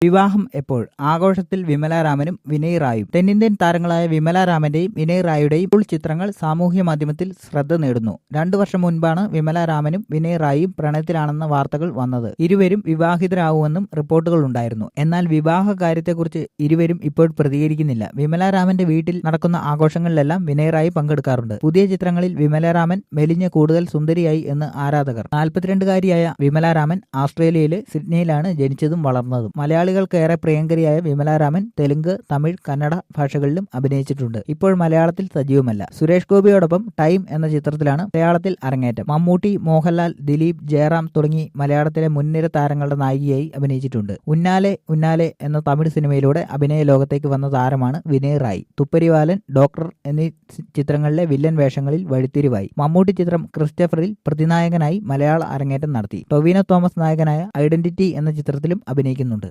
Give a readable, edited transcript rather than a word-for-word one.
വിവാഹം എപ്പോൾ? ആഘോഷത്തിൽ വിമല രാമനും വിനയ് റായും. തെന്നിന്ത്യൻ താരങ്ങളായ വിമല രാമന്റെയും വിനയ് റായുടെയും ഫുൾ ചിത്രങ്ങൾ സാമൂഹ്യ മാധ്യമത്തിൽ ശ്രദ്ധ നേടുന്നു. 2 വർഷം മുൻപാണ് വിമല രാമനും വിനയ് റായും പ്രണയത്തിലാണെന്ന വാർത്തകൾ വന്നത്. ഇരുവരും വിവാഹിതരാകുമെന്നും റിപ്പോർട്ടുകൾ ഉണ്ടായിരുന്നു. എന്നാൽ വിവാഹ കാര്യത്തെക്കുറിച്ച് ഇരുവരും ഇപ്പോൾ പ്രതികരിക്കുന്നില്ല. വിമല രാമന്റെ വീട്ടിൽ നടക്കുന്ന ആഘോഷങ്ങളിലെല്ലാം വിനയ് റായി പങ്കെടുക്കാറുണ്ട്. പുതിയ ചിത്രങ്ങളിൽ വിമല രാമൻ മെലിഞ്ഞ് കൂടുതൽ സുന്ദരിയായി എന്ന് ആരാധകർ. 42-കാരിയായ വിമല രാമൻ ആസ്ട്രേലിയയിലെ സിഡ്നിയിലാണ് ജനിച്ചതും വളർന്നതും. മലയാളികൾക്കേറെ പ്രിയങ്കരിയായ വിമല രാമൻ തെലുങ്ക്, തമിഴ്, കന്നഡ ഭാഷകളിലും അഭിനയിച്ചിട്ടുണ്ട്. ഇപ്പോൾ മലയാളത്തിൽ സജീവമല്ല. സുരേഷ് ഗോപിയോടൊപ്പം ടൈം എന്ന ചിത്രത്തിലാണ് മലയാളത്തിൽ അരങ്ങേറ്റം. മമ്മൂട്ടി, മോഹൻലാൽ, ദിലീപ്, ജയറാം തുടങ്ങി മലയാളത്തിലെ മുൻനിര താരങ്ങളുടെ നായികയായി അഭിനയിച്ചിട്ടുണ്ട്. ഉന്നാലെ ഉന്നാലെ എന്ന തമിഴ് സിനിമയിലൂടെ അഭിനയ ലോകത്തേക്ക് വന്ന താരമാണ് വിനയ് റായി. തുപ്പരിവാലൻ, ഡോക്ടർ എന്നീ ചിത്രങ്ങളിലെ വില്ലൻ വേഷങ്ങളിൽ വഴിത്തിരിവായി. മമ്മൂട്ടി ചിത്രം ക്രിസ്റ്റഫറിൽ പ്രതിനായകനായി മലയാള അരങ്ങേറ്റം നടത്തി. ടൊവിനോ തോമസ് നായകനായ ഐഡന്റിറ്റി എന്ന ചിത്രത്തിലും അഭിനയിക്കുന്നുണ്ട്.